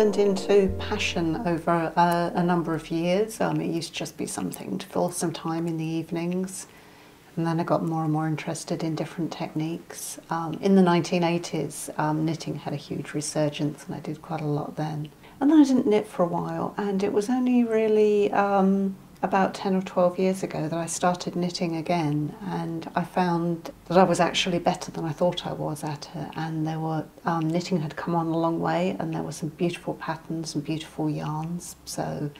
turned into passion over a number of years. It used to just be something to fill some time in the evenings. And then I got more and more interested in different techniques. In the 1980s, knitting had a huge resurgence and I did quite a lot then. And then I didn't knit for a while, and it was only really about 10 or 12 years ago that I started knitting again, and I found that I was actually better than I thought I was at it, and there were knitting had come on a long way, and there were some beautiful patterns and beautiful yarns. So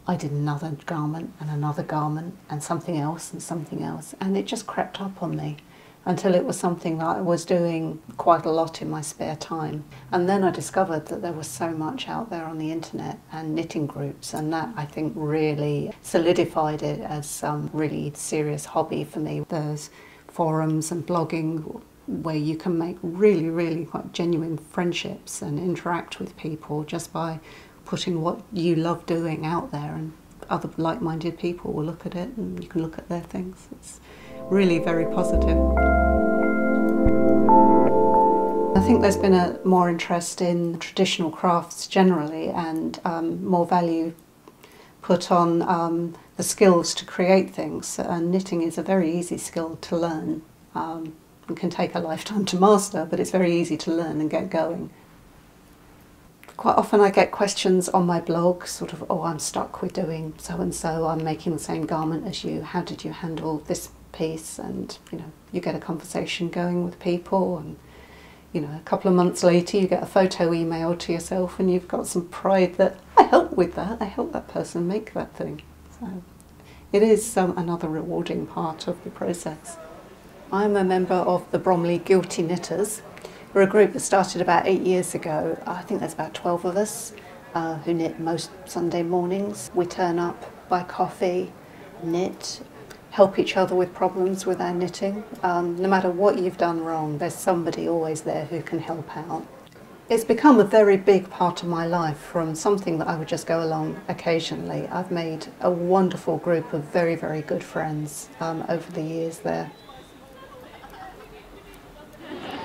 I did another garment and something else, and it just crept up on me until it was something that I was doing quite a lot in my spare time. And then I discovered that there was so much out there on the internet and knitting groups, and that I think really solidified it as some really serious hobby for me. There's forums and blogging where you can make really, really quite genuine friendships and interact with people just by putting what you love doing out there, and other like-minded people will look at it and you can look at their things. It's really very positive. I think there's been a more interest in traditional crafts generally, and more value put on the skills to create things. And knitting is a very easy skill to learn. It can take a lifetime to master, but it's very easy to learn and get going. Quite often I get questions on my blog, sort of, oh, I'm stuck with doing so-and-so, I'm making the same garment as you, how did you handle this piece? And, you know, you get a conversation going with people, and, you know, a couple of months later you get a photo emailed to yourself and you've got some pride that, I helped with that, I helped that person make that thing. So it is another rewarding part of the process. I'm a member of the Bromley Guilty Knitters. We're a group that started about 8 years ago. I think there's about 12 of us who knit most Sunday mornings. We turn up, buy coffee, knit, help each other with problems with our knitting. No matter what you've done wrong, there's somebody always there who can help out. It's become a very big part of my life, from something that I would just go along occasionally. I've made a wonderful group of very, very good friends over the years there.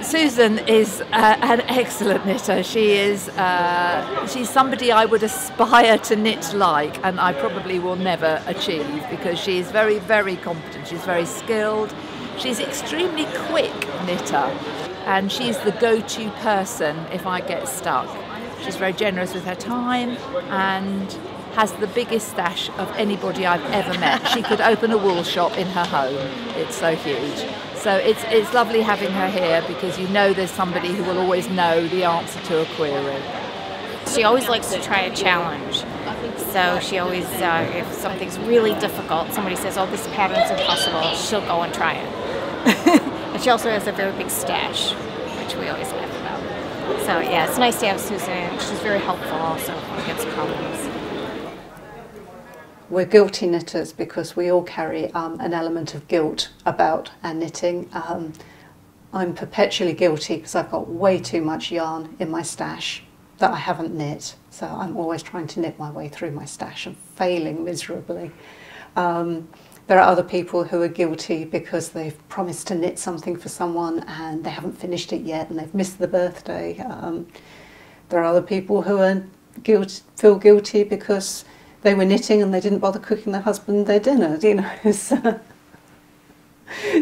Susan is an excellent knitter. She's somebody I would aspire to knit like, and I probably will never achieve, because she is very, very competent. She's very skilled. She's extremely quick knitter, and she's the go-to person if I get stuck. She's very generous with her time and has the biggest stash of anybody I've ever met. She could open a wool shop in her home. It's so huge. So it's lovely having her here, because you know there's somebody who will always know the answer to a query. She always likes to try a challenge. So she always, if something's really difficult, somebody says, oh, this pattern's impossible, she'll go and try it. And she also has a very big stash, which we always laugh about. So yeah, it's nice to have Susan. She's very helpful also against problems. We're guilty knitters because we all carry an element of guilt about our knitting. I'm perpetually guilty because I've got way too much yarn in my stash that I haven't knit. So I'm always trying to knit my way through my stash and failing miserably. There are other people who are guilty because they've promised to knit something for someone and they haven't finished it yet and they've missed the birthday. There are other people who are feel guilty because they were knitting and they didn't bother cooking their husband their dinner, you know.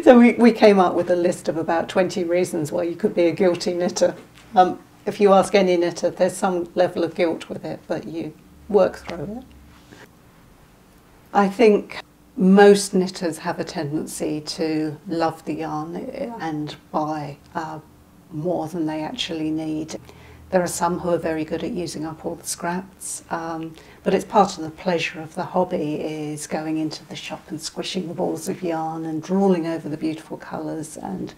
So we came up with a list of about 20 reasons why you could be a guilty knitter. If you ask any knitter, there's some level of guilt with it, but you work through it. I think most knitters have a tendency to love the yarn and buy more than they actually need. There are some who are very good at using up all the scraps, but it's part of the pleasure of the hobby is going into the shop and squishing the balls of yarn and drooling over the beautiful colours and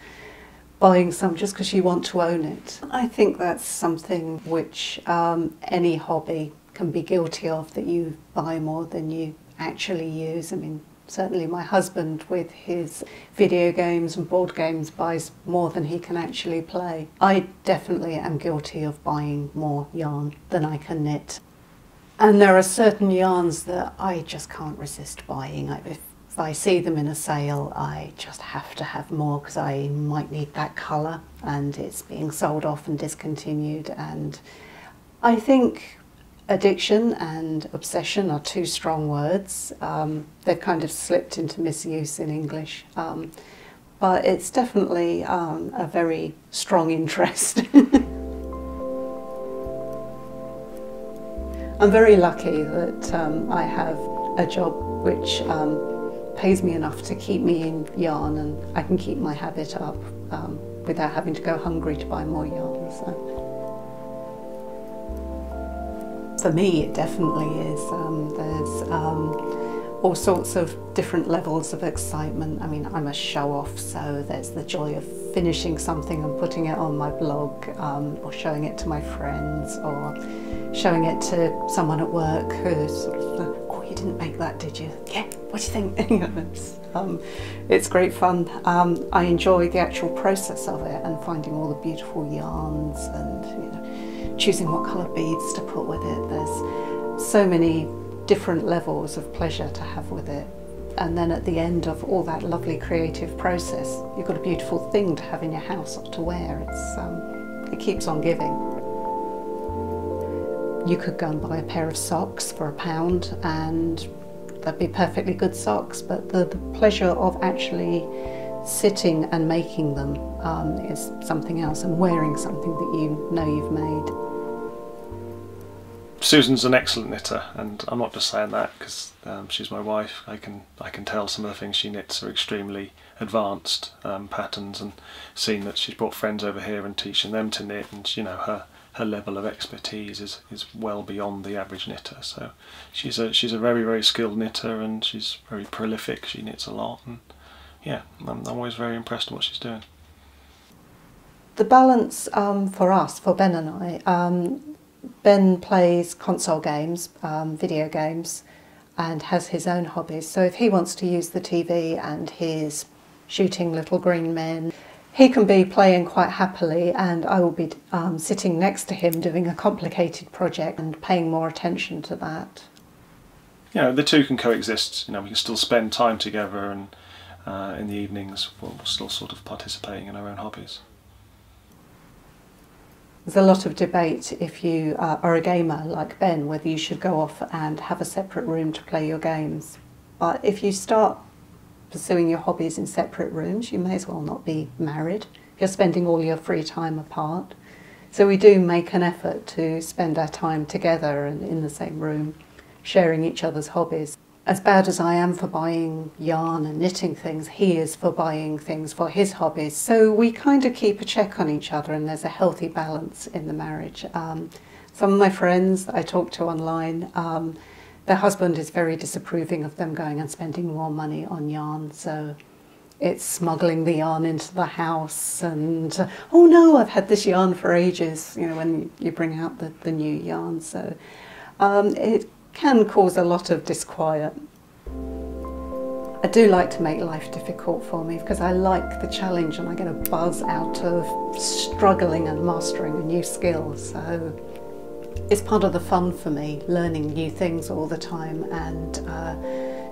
buying some just because you want to own it. I think that's something which any hobby can be guilty of, that you buy more than you actually use. I mean, certainly my husband with his video games and board games buys more than he can actually play. I definitely am guilty of buying more yarn than I can knit. And there are certain yarns that I just can't resist buying. If I see them in a sale, I just have to have more because I might need that colour and it's being sold off and discontinued. And I think Addiction and obsession are two strong words. They've kind of slipped into misuse in English, but it's definitely a very strong interest. I'm very lucky that I have a job which pays me enough to keep me in yarn, and I can keep my habit up without having to go hungry to buy more yarn. So. For me, it definitely is. There's all sorts of different levels of excitement. I mean, I'm a show-off, so there's the joy of finishing something and putting it on my blog, or showing it to my friends, or showing it to someone at work who's sort of, oh, you didn't make that, did you? Yeah, what do you think? You know, it's great fun. I enjoy the actual process of it and finding all the beautiful yarns and, you know, choosing what colour beads to put with it. There's so many different levels of pleasure to have with it. And then at the end of all that lovely creative process, you've got a beautiful thing to have in your house or to wear. It keeps on giving. You could go and buy a pair of socks for £1 and they'd be perfectly good socks, but the pleasure of actually sitting and making them is something else, and wearing something that you know you've made. Susan's an excellent knitter, and I'm not just saying that because she's my wife. I can tell some of the things she knits are extremely advanced patterns, and seeing that she's brought friends over here and teaching them to knit, and you know, her level of expertise is well beyond the average knitter. So she's a very, very skilled knitter, and she's very prolific. She knits a lot, and yeah, I'm always very impressed with what she's doing. The balance for us, for Ben and I, Ben plays console games, video games, and has his own hobbies. So if he wants to use the TV and he's shooting little green men, he can be playing quite happily, and I will be sitting next to him doing a complicated project and paying more attention to that. You know, the two can coexist. You know, we can still spend time together, and in the evenings we're still sort of participating in our own hobbies. There's a lot of debate if you are a gamer like Ben, whether you should go off and have a separate room to play your games. But if you start pursuing your hobbies in separate rooms, you may as well not be married. You're spending all your free time apart. So we do make an effort to spend our time together and in the same room, sharing each other's hobbies. As bad as I am for buying yarn and knitting things, he is for buying things for his hobbies. So we kind of keep a check on each other, and there's a healthy balance in the marriage. Some of my friends that I talk to online, their husband is very disapproving of them going and spending more money on yarn. So it's smuggling the yarn into the house, and oh no, I've had this yarn for ages, you know, when you bring out the new yarn. So it can cause a lot of disquiet. I do like to make life difficult for me because I like the challenge, and I get a buzz out of struggling and mastering a new skill. So it's part of the fun for me, learning new things all the time and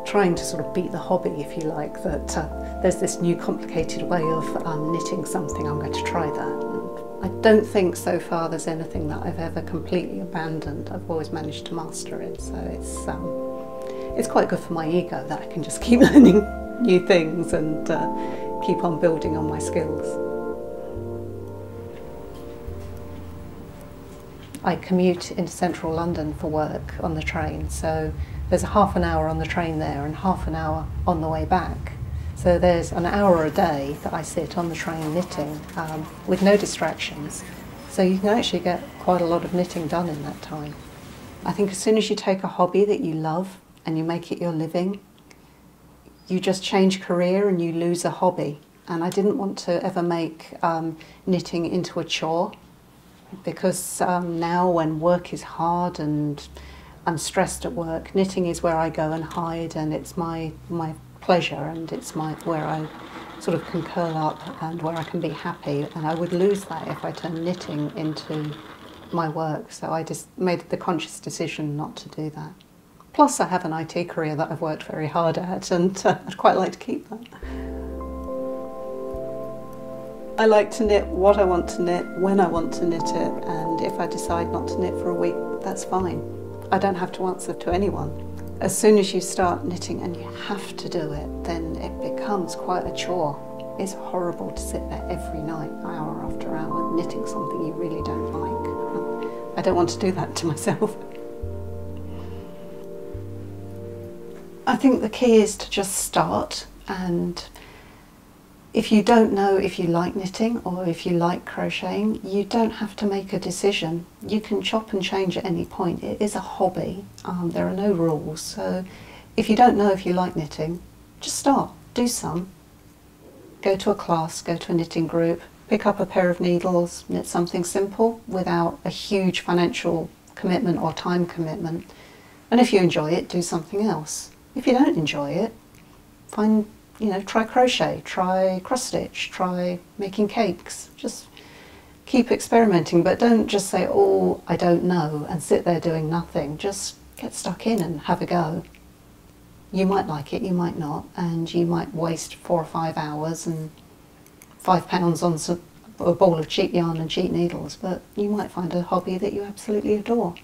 trying to sort of beat the hobby, if you like, that there's this new complicated way of knitting something, I'm going to try that. I don't think so far there's anything that I've ever completely abandoned. I've always managed to master it, so it's quite good for my ego that I can just keep learning new things and keep on building on my skills. I commute into central London for work on the train, so there's a half an hour on the train there and half an hour on the way back. So there's an hour a day that I sit on the train knitting with no distractions. So you can actually get quite a lot of knitting done in that time. I think as soon as you take a hobby that you love and you make it your living, you just change career and you lose a hobby. And I didn't want to ever make knitting into a chore, because now when work is hard and I'm stressed at work, knitting is where I go and hide, and it's my pleasure, and it's where I sort of can curl up and where I can be happy, and I would lose that if I turned knitting into my work. So I just made the conscious decision not to do that. Plus I have an IT career that I've worked very hard at, and I'd quite like to keep that. I like to knit what I want to knit, when I want to knit it, and if I decide not to knit for a week, that's fine. I don't have to answer to anyone. As soon as you start knitting and you have to do it, then it becomes quite a chore. It's horrible to sit there every night, hour after hour, knitting something you really don't like. I don't want to do that to myself. I think the key is to just start, and if you don't know if you like knitting or if you like crocheting, you don't have to make a decision. You can chop and change at any point. It is a hobby. There are no rules. So if you don't know if you like knitting, just start. Do some. Go to a class, go to a knitting group, pick up a pair of needles, knit something simple without a huge financial commitment or time commitment. And if you enjoy it, do something else. If you don't enjoy it, try crochet, try cross stitch, try making cakes. Just keep experimenting, but don't just say, oh, I don't know, and sit there doing nothing. Just get stuck in and have a go. You might like it, you might not, and you might waste 4 or 5 hours and £5 on a ball of cheap yarn and cheap needles, but you might find a hobby that you absolutely adore.